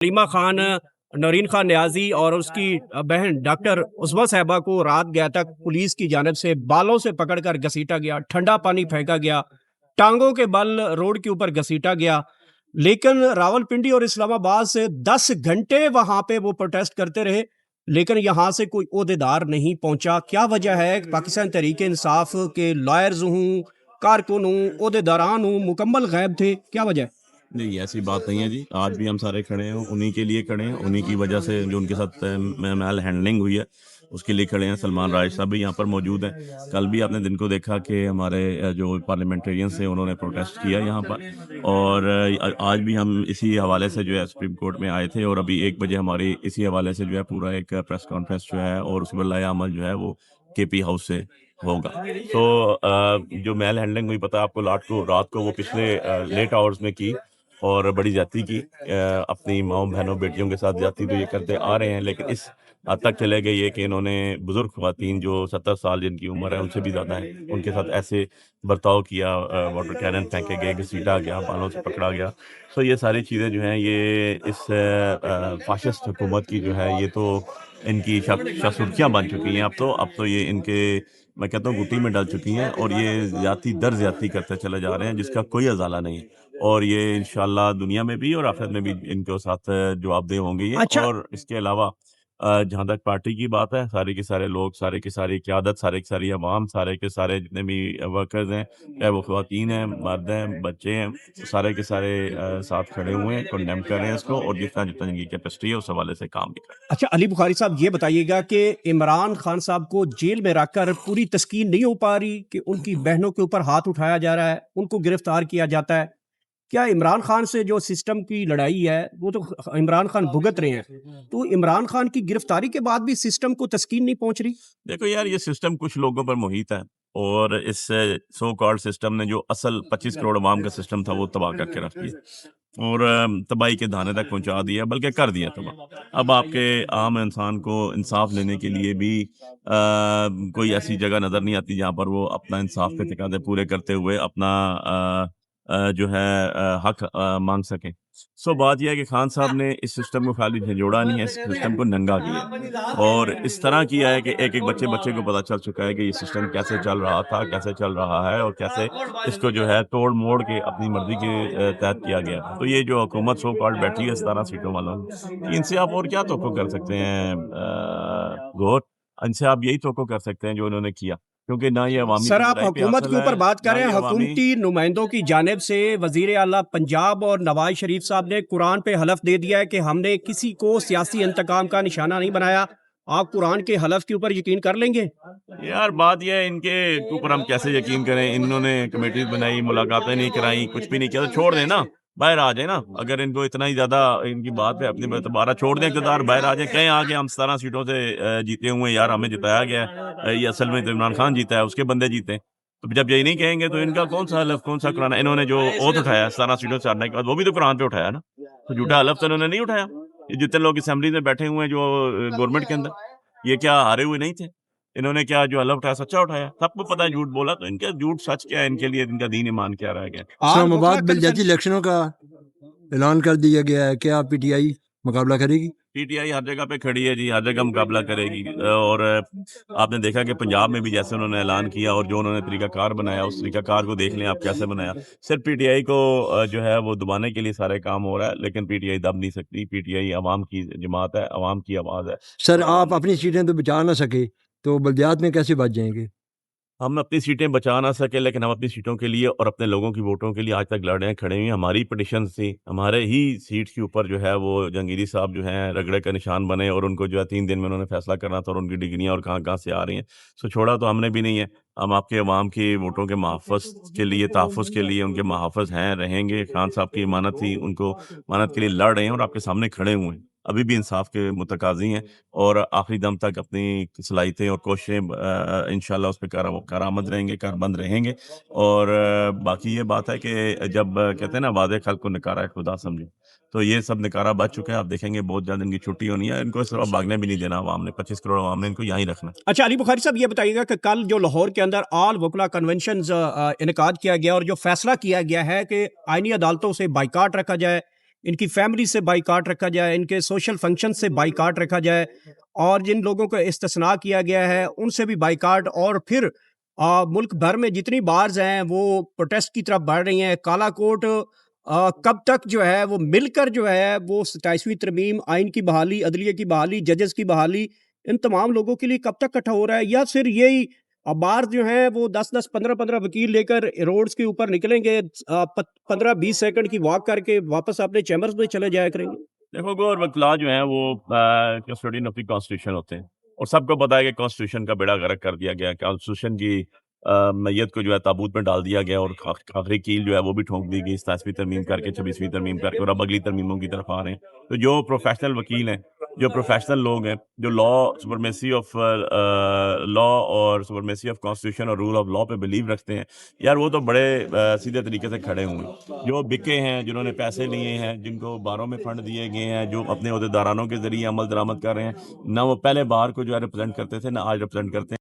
रीमा खान, नौरीन खान न्याजी और उसकी बहन डॉक्टर उस्मा साहिबा को रात गया तक पुलिस की जानब से बालों से पकड़कर घसीटा गया, ठंडा पानी फेंका गया, टांगों के बल रोड के ऊपर घसीटा गया। लेकिन रावलपिंडी और इस्लामाबाद से 10 घंटे वहां पे वो प्रोटेस्ट करते रहे, लेकिन यहाँ से कोई ओहदेदार नहीं पहुंचा। क्या वजह है? पाकिस्तान तहरीक इंसाफ के लॉयर्स हूँ, कारकुन हूँ, ओहदेदारान हूँ, मुकम्मल गायब थे। क्या वजह है? नहीं, ऐसी बात नहीं है जी। आज भी हम सारे खड़े हैं, उन्हीं के लिए खड़े हैं, उन्हीं की वजह से जो उनके साथ मैल हैंडलिंग हुई है, उसके लिए खड़े हैं। सलमान राइज साहब भी यहाँ पर मौजूद हैं। कल भी आपने दिन को देखा कि हमारे जो पार्लियामेंटेरियंस हैं, उन्होंने प्रोटेस्ट किया यहाँ पर। और आज भी हम इसी हवाले से जो है सुप्रीम कोर्ट में आए थे, और अभी 1 बजे हमारी इसी हवाले से जो है पूरा एक प्रेस कॉन्फ्रेंस जो है और उसमें लाए-अमल जो है वो केपी हाउस से होगा। तो जो मेल हैंडलिंग हुई, पता है आपको, रात को वो पिछले लेट आवर्स में की और बड़ी ज़्यादती की। अपनी माँओं, बहनों, बेटियों के साथ ज़्यादती तो ये करते आ रहे हैं, लेकिन इस हद तक चले गए ये कि इन्होंने बुज़ुर्ग ख़वातीन जो 70 साल जिनकी उम्र है, उनसे भी ज़्यादा है, उनके साथ ऐसे बर्ताव किया। वाटर कैनन फेंके गए, घसीटा गया, बालों से पकड़ा गया। सो ये सारी चीज़ें जो हैं ये इस फ़ाशिस्ट हुकूमत की जो है, ये तो इनकी शासुर्खियाँ बन चुकी हैं अब तो ये इनके, मैं कहता हूँ, घुट्टी में डल चुकी हैं, और ये ज़्यादती दर ज़्यादती करते चले जा रहे हैं, जिसका कोई अज़ाला नहीं है। और ये इंशाल्लाह दुनिया में भी और आखिरत में भी इनके साथ जवाबदेह होंगे ये। अच्छा। और इसके अलावा जहाँ तक पार्टी की बात है, सारे के सारे लोग, सारे की सारी क़यादत, सारे की सारी अवाम, सारे के सारे जितने भी वर्कर्स हैं, चाहे वो ख़वातीन हैं, मर्द हैं, बच्चे हैं, सारे के सारे साथ खड़े हुए हैं, कंडेम कर रहे हैं इसको, और जितना जितना इनकी कैपेसिटी है उस हवाले से काम भी कर रहे हैं। अच्छा, अली बुखारी साहब, ये बताइएगा कि इमरान खान साहब को जेल में रखकर पूरी तस्कीन नहीं हो पा रही कि उनकी बहनों के ऊपर हाथ उठाया जा रहा है, उनको गिरफ्तार किया जाता है। क्या इमरान खान से जो सिस्टम की लड़ाई है, वो तो इमरान खान भुगत रहे हैं, तो इमरान खान की गिरफ्तारी के बाद भी सिस्टम को तस्कीन नहीं पहुंच रही? देखो यार, ये सिस्टम कुछ लोगों पर मुहित है, और इस सो कॉल्ड सिस्टम ने जो असल 25 करोड़ अवाम का सिस्टम था वो तबाह करके रख दिया, और तबाही के दाने तक पहुंचा दिया, बल्कि कर दिया तबाह। अब आपके आम इंसान को इंसाफ लेने के लिए भी कोई ऐसी जगह नज़र नहीं आती जहाँ पर वो अपना इंसाफ के तकाज़े पूरे करते हुए अपना जो है हक मांग सके। सो बात यह है कि खान साहब ने इस सिस्टम को खाली झंझोड़ा नहीं है, इस सिस्टम को नंगा किया है, और इस तरह किया है कि एक-एक बच्चे को पता चल चुका है कि ये सिस्टम कैसे चल रहा था, कैसे चल रहा है, और कैसे इसको जो है तोड़-मोड़ के अपनी मर्ज़ी के तहत किया गया। तो ये जो हुकूमत सो कॉल्ड बैठी है 17 सीटों वालों की, इनसे आप और क्या तवक्को कर सकते हैं गौर? इनसे आप यही तवक्को कर सकते हैं जो इन्होंने किया, क्योंकि ना ये अवामी सर, की आप भलाई पे हुकूमत हासिल के ऊपर है, बात कर ना रहे हैं। ये अवामी। हुकूमती नुमाइंदों की जानिब से वजीर आला पंजाब और नवाज शरीफ साहब ने कुरान पे हलफ दे दिया है कि हमने किसी को सियासी इंतकाम का निशाना नहीं बनाया। आप कुरान के हलफ के ऊपर यकीन कर लेंगे? यार बात ये है, इनके ऊपर हम कैसे यकीन करें? इन्होंने कमेटीज़ बनाई, मुलाकातें नहीं कराई, कुछ भी नहीं किया, तो छोड़ दें ना, बाहर आ जाएँ ना। अगर इनको इतना ही ज़्यादा इनकी बात है अपनी में, तो दोबारा छोड़ दें इक़्तिदार, बाहर आ जाएँ, कहें आके हम 17 सीटों से जीते हुए हैं यार, हमें जिताया गया है। ये असल में तो इमरान खान जीता है, उसके बंदे जीते हैं। तो जब यही नहीं कहेंगे तो इनका कौन-सा हलफ़, कौन-सा कुरान? इन्होंने जो ओथ उठाया 17 सीटों से हारने के बाद, वो भी तो कुरान पे उठाया ना। तो झूठा हलफ़ तो इन्होंने नहीं उठाया। ये जितने लोग असेंबली में बैठे हुए हैं जो गवर्नमेंट के अंदर, ये क्या हारे हुए नहीं थे? इन्होंने क्या जो हलफ उठाया सच्चा उठाया? सबको पता है झूठ बोला, तो इनका झूठ सच क्या है, इनके लिए इनका दीन ईमान क्या रह गया? आल वफा इस्लामाबाद बलदियाती कन्वेंशन। इलेक्शनों का ऐलान कर दिया गया है। क्या पीटीआई मुकाबला करेगी? पीटीआई हर जगह पे खड़ी है जी, हर जगह मुकाबला करेगी। और आपने देखा कि पंजाब में भी जैसे उन्होंने ऐलान किया और जो उन्होंने तरीकाकार बनाया, उस तरीकाकार को देख लें आप कैसे बनाया। सिर्फ पीटीआई को जो है वो दबाने के लिए सारे काम हो रहा है, लेकिन पीटीआई दब नहीं सकती। पीटीआई अवाम की जमात है, अवाम की आवाज़ है, सर, और अवाम आप अपनी सीटें तो बचा ना सके, तो बल्दियात में कैसे बच जाएंगे? हम अपनी सीटें बचा ना सके, लेकिन हम अपनी सीटों के लिए और अपने लोगों की वोटों के लिए आज तक लड़ रहे हैं, खड़े हुए हैं। हमारी पिटीशंस थी, हमारे ही सीट के ऊपर जो है वो जहांगीरी साहब जो हैं रगड़े का निशान बने, और उनको जो है 3 दिन में उन्होंने फैसला करना था, और उनकी डिग्रियाँ और कहाँ-कहाँ से आ रही हैं। सो छोड़ा तो हमने भी नहीं है। हम आपके अवाम के वोटों के तहफ़्फ़ुज़ के लिए उनके मुहाफ़िज़ हैं, रहेंगे। खान साहब की अमानत थी, उनको अमानत के लिए लड़ रहे हैं, और आपके सामने खड़े हुए हैं। अभी भी इंसाफ के मुतकाज़ी हैं, और आखिरी दम तक अपनी सलाहियतें और कोशिशें इंशाअल्लाह उस पे कारआमद रहेंगे, कारबंद रहेंगे। और बाकी ये बात है कि जब कहते हैं ना, वादे खल्क़ को नकारा खुदा समझो, तो ये सब नकारा बच चुका है। आप देखेंगे बहुत जल्द इनकी छुट्टी होनी है। इनको इस तरह भागने भी नहीं देना अवाम ने, 25 करोड़ अवाम ने इनको यहीं रखना है। अच्छा, अली बुखारी साहब, ये बताइएगा कि कल जो लाहौर के अंदर आल वकला कन्वेंशन इनकाद किया गया और जो फैसला किया गया है कि आईनी अदालतों से बाइकाट रखा जाए, इनकी फैमिली से बाइकाट रखा जाए, इनके सोशल फंक्शन से बाइकाट रखा जाए और जिन लोगों को इस्तिस्ना किया गया है उनसे भी बाइकाट। और फिर मुल्क भर में जितनी बार्स हैं वो प्रोटेस्ट की तरफ बढ़ रही हैं। काला कोट कब तक जो है वो मिलकर जो है वो 27वीं तरमीम, आइन की बहाली, अदलिया की बहाली, जजेस की बहाली, इन तमाम लोगों के लिए कब तक इकट्ठा हो रहा है? या फिर यही बार्स जो हैं वो 10-10, 15-15 वकील लेकर रोड्स के ऊपर निकलेंगे, 15-20 सेकंड की वॉक करके वापस अपने चैम्बर्स में चले जाया करेंगे? देखो गो और वकला जो हैं वो कस्टोडियन ऑफ द कॉन्स्टिट्यूशन होते हैं और सबको पता है कि कॉन्स्टिट्यूशन का बेड़ा गर्क कर दिया गया। कॉन्स्टिट्यूशन की मैयत को जो है ताबूत में डाल दिया गया और आखिरी कील जो है वो भी ठोंक दी गई 27वीं तरमीम करके, 26वीं तरमीम करके, और अब अगली तरमीमों की तरफ आ रहे हैं। तो जो प्रोफेशनल वकील हैं, जो प्रोफेशनल लोग हैं, जो सुपरमेसी ऑफ लॉ और सुपरमेसी ऑफ कॉन्स्टिट्यूशन और रूल ऑफ लॉ पे बिलीव रखते हैं, यार वो तो बड़े सीधे तरीके से खड़े हुए हैं। जो बिके हैं, जिन्होंने पैसे लिए हैं, जिनको बारों में फंड दिए गए हैं, जो अपने अहदेदारानों के जरिए अमल दरामद कर रहे हैं, ना वो पहले बार को जो है रिप्रेजेंट करते थे, ना आज रिप्रेजेंट करते हैं।